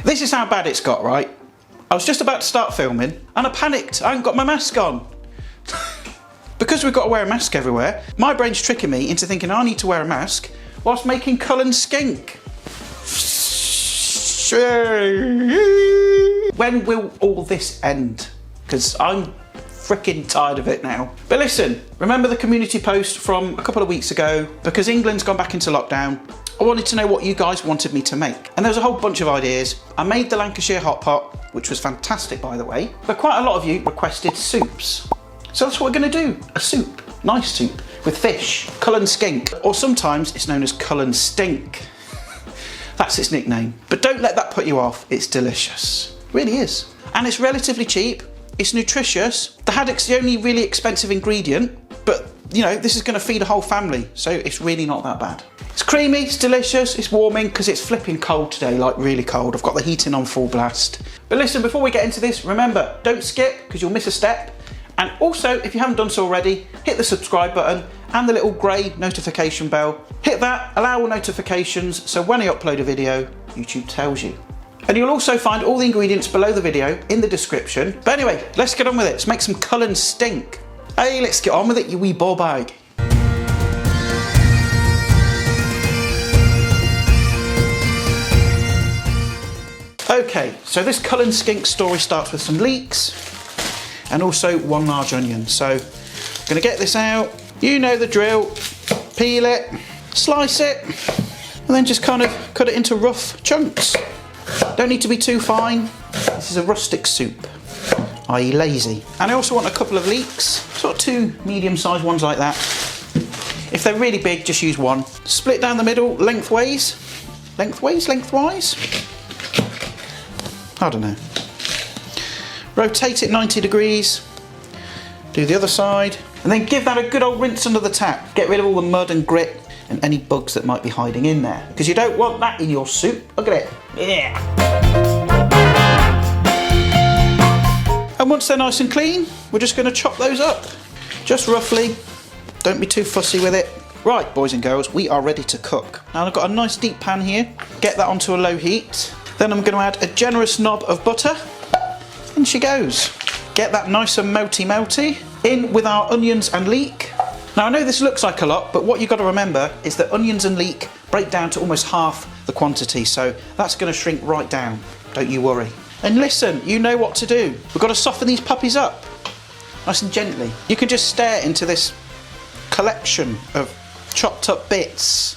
This is how bad it's got, right? I was just about to start filming and I panicked. I hadn't got my mask on. Because we've got to wear a mask everywhere, my brain's tricking me into thinking I need to wear a mask whilst making Cullen skink. When will all this end? Because I'm freaking tired of it now. But listen, remember the community post from a couple of weeks ago? Because England's gone back into lockdown, I wanted to know what you guys wanted me to make. And there was a whole bunch of ideas. I made the Lancashire hot pot, which was fantastic by the way, but quite a lot of you requested soups. So that's what we're gonna do, a soup, nice soup, with fish, Cullen skink, or sometimes it's known as Cullen stink. That's its nickname. But don't let that put you off, it's delicious. It really is. And it's relatively cheap, it's nutritious. The haddock's the only really expensive ingredient, but you know, this is gonna feed a whole family, so it's really not that bad. It's creamy, it's delicious, it's warming because it's flipping cold today, like really cold. I've got the heating on full blast. But listen, before we get into this, remember, don't skip because you'll miss a step. And also, if you haven't done so already, hit the subscribe button and the little grey notification bell. Hit that, allow all notifications, so when I upload a video, YouTube tells you. And you'll also find all the ingredients below the video in the description. But anyway, let's get on with it. Let's make some Cullen stink. Hey, let's get on with it, you wee ball bag. Okay, so this Cullen skink story starts with some leeks and also one large onion. So I'm gonna get this out. You know the drill. Peel it, slice it, and then just kind of cut it into rough chunks. Don't need to be too fine. This is a rustic soup, i.e. lazy. And I also want a couple of leeks, sort of 2 medium-sized ones like that. If they're really big, just use one. Split down the middle, lengthways. Lengthwise? I don't know. Rotate it 90 degrees. Do the other side. And then give that a good old rinse under the tap. Get rid of all the mud and grit and any bugs that might be hiding in there. Because you don't want that in your soup. Look at it. Yeah. And once they're nice and clean, we're just going to chop those up. Just roughly. Don't be too fussy with it. Right, boys and girls, we are ready to cook. Now I've got a nice deep pan here. Get that onto a low heat. Then I'm going to add a generous knob of butter. In she goes. Get that nice and melty. In with our onions and leek. Now I know this looks like a lot, but what you've got to remember is that onions and leek break down to almost half the quantity, so that's going to shrink right down. Don't you worry. And listen, you know what to do. We've got to soften these puppies up. Nice and gently. You can just stare into this collection of chopped up bits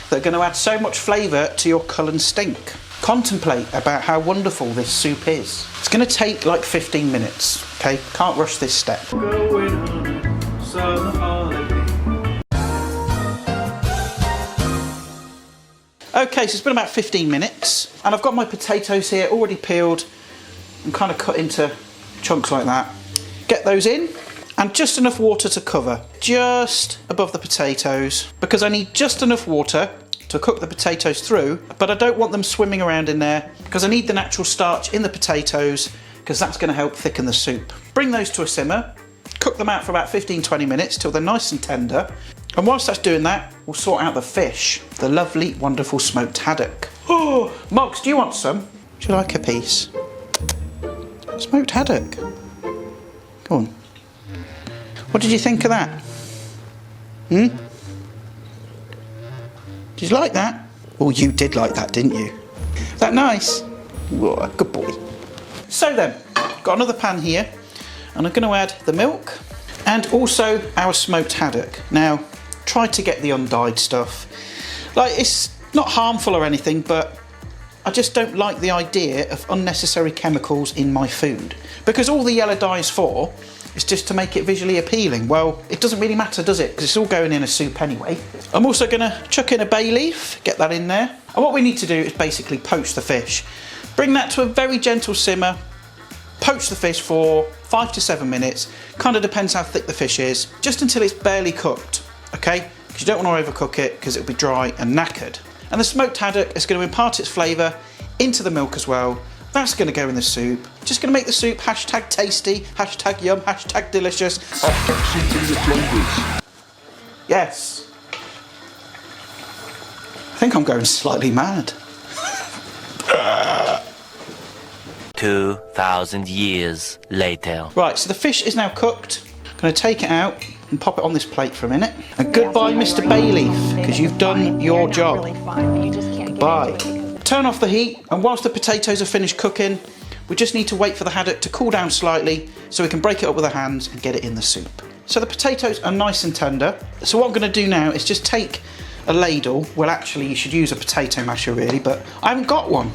that are going to add so much flavour to your Cullen stink. Contemplate about how wonderful this soup is. It's going to take like 15 minutes, okay? Can't rush this step. Okay, so it's been about 15 minutes and I've got my potatoes here already peeled and kind of cut into chunks like that. Get those in and just enough water to cover, just above the potatoes, because I need just enough water to cook the potatoes through, but I don't want them swimming around in there because I need the natural starch in the potatoes because that's going to help thicken the soup. Bring those to a simmer, cook them out for about 15-20 minutes till they're nice and tender, and whilst that's doing that, we'll sort out the fish, the lovely, wonderful smoked haddock. Oh, Moggs, do you want some? Would you like a piece? Smoked haddock. Go on. What did you think of that? Did you like that? Oh, you did like that, didn't you? Is that nice? Whoa, good boy. So then, got another pan here, and I'm going to add the milk and also our smoked haddock. Now, try to get the undyed stuff. Like, it's not harmful or anything, but I just don't like the idea of unnecessary chemicals in my food. Because all the yellow dye is for is just to make it visually appealing. Well, it doesn't really matter, does it? Because it's all going in a soup anyway. I'm also going to chuck in a bay leaf, get that in there. And what we need to do is basically poach the fish. Bring that to a very gentle simmer. Poach the fish for 5 to 7 minutes. Kind of depends how thick the fish is. Just until it's barely cooked, okay? Because you don't want to overcook it because it'll be dry and knackered. And the smoked haddock is going to impart its flavour into the milk as well. That's going to go in the soup. Just going to make the soup hashtag tasty, hashtag yum, hashtag delicious. Yes. I think I'm going slightly mad. 2,000 years later. Right, so the fish is now cooked. I'm going to take it out and pop it on this plate for a minute. And goodbye, Mr. Bay Leaf, because you've done your job. Bye. Turn off the heat, and whilst the potatoes are finished cooking, we just need to wait for the haddock to cool down slightly so we can break it up with our hands and get it in the soup. So the potatoes are nice and tender. So what I'm going to do now is just take a ladle. Well, actually, you should use a potato masher really, but I haven't got one.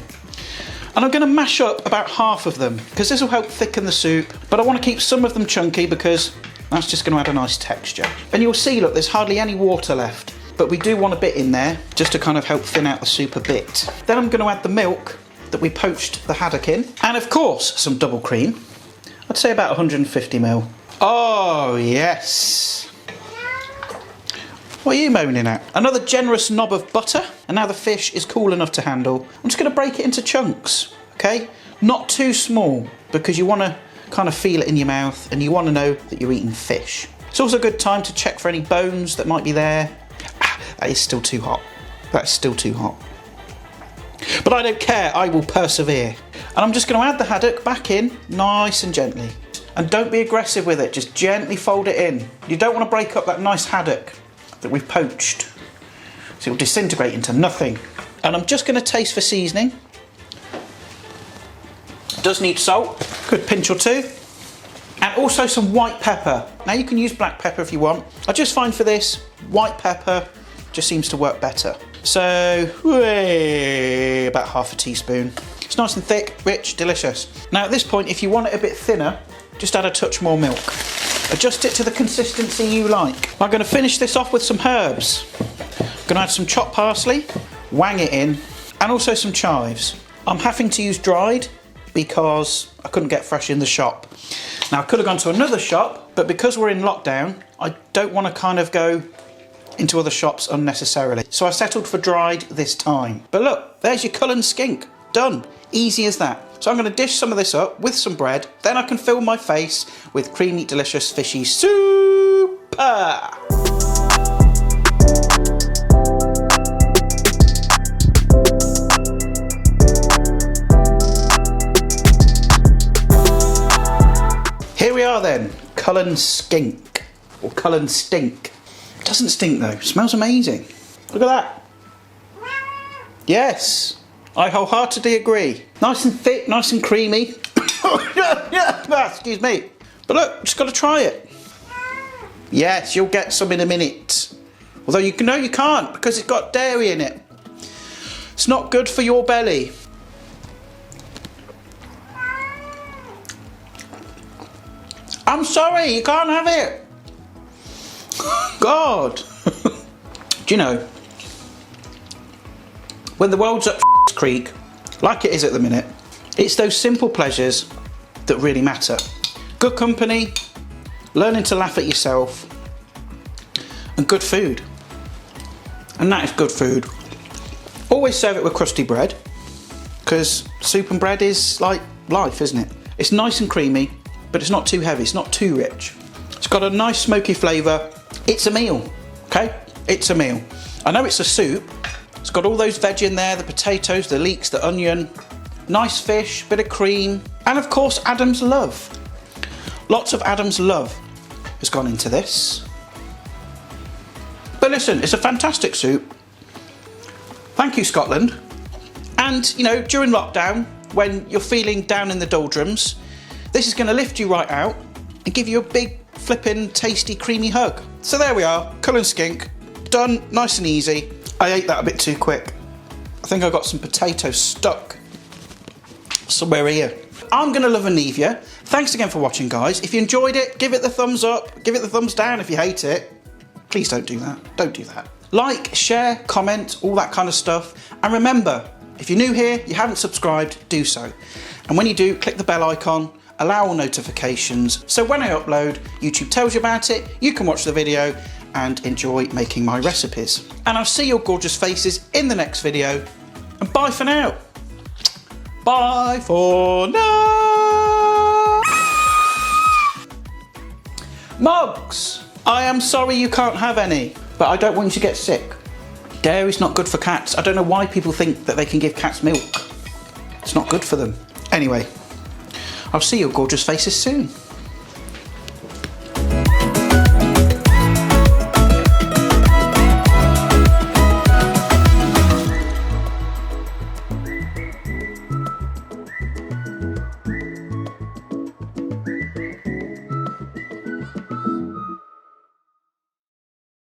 And I'm going to mash up about half of them because this will help thicken the soup, but I want to keep some of them chunky because that's just going to add a nice texture. And you'll see, look, there's hardly any water left, but we do want a bit in there just to kind of help thin out the soup a bit. Then I'm going to add the milk that we poached the haddock in, and of course some double cream. I'd say about 150ml. Oh yes. What are you moaning at? Another generous knob of butter, and now the fish is cool enough to handle. I'm just going to break it into chunks, okay? Not too small, because you want to kind of feel it in your mouth and you want to know that you're eating fish. It's also a good time to check for any bones that might be there. That is still too hot. That's still too hot. But I don't care, I will persevere. And I'm just going to add the haddock back in, nice and gently. And don't be aggressive with it, just gently fold it in. You don't want to break up that nice haddock that we've poached, so it'll disintegrate into nothing. And I'm just going to taste for seasoning. It does need salt, good pinch or two, and also some white pepper. Now you can use black pepper if you want. I just find for this, white pepper just seems to work better. So about half a teaspoon. It's nice and thick, rich, delicious. Now at this point, if you want it a bit thinner, just add a touch more milk. Adjust it to the consistency you like. I'm going to finish this off with some herbs. I'm going to add some chopped parsley, wang it in, and also some chives. I'm having to use dried because I couldn't get fresh in the shop. Now I could have gone to another shop, but because we're in lockdown, I don't want to kind of go into other shops unnecessarily. So I settled for dried this time. But look, there's your Cullen skink. Done. Easy as that. So I'm going to dish some of this up with some bread, then I can fill my face with creamy, delicious, fishy soup. Here we are then, Cullen skink, or Cullen stink. It doesn't stink though, it smells amazing. Look at that. Yes. I wholeheartedly agree. Nice and thick, nice and creamy. Excuse me. But look, just got to try it. Yes, you'll get some in a minute. Although you can't because it's got dairy in it. It's not good for your belly. I'm sorry, you can't have it. God. Do you know, when the world's up creek, like it is at the minute, it's those simple pleasures that really matter. Good company, learning to laugh at yourself, and good food. And that is good food. Always serve it with crusty bread, because soup and bread is like life, isn't it? It's nice and creamy, but it's not too heavy, it's not too rich. It's got a nice smoky flavour. It's a meal, okay? It's a meal. I know it's a soup. It's got all those veg in there, the potatoes, the leeks, the onion, nice fish, bit of cream, and of course Adam's love. Lots of Adam's love has gone into this. But listen, it's a fantastic soup. Thank you, Scotland. And, you know, during lockdown, when you're feeling down in the doldrums, this is going to lift you right out and give you a big, flippin', tasty, creamy hug. So there we are, Cullen skink, done, nice and easy. I ate that a bit too quick. I think I got some potatoes stuck somewhere here. I'm going to love and leave you. Thanks again for watching, guys. If you enjoyed it, give it the thumbs up. Give it the thumbs down if you hate it. Please don't do that. Don't do that. Like, share, comment, all that kind of stuff. And remember, if you're new here, you haven't subscribed, do so. And when you do, click the bell icon, allow all notifications. So when I upload, YouTube tells you about it, you can watch the video and enjoy making my recipes. And I'll see your gorgeous faces in the next video. And bye for now. Bye for now. Mugs! I am sorry you can't have any, but I don't want you to get sick. Dairy's not good for cats. I don't know why people think that they can give cats milk. It's not good for them. Anyway, I'll see your gorgeous faces soon.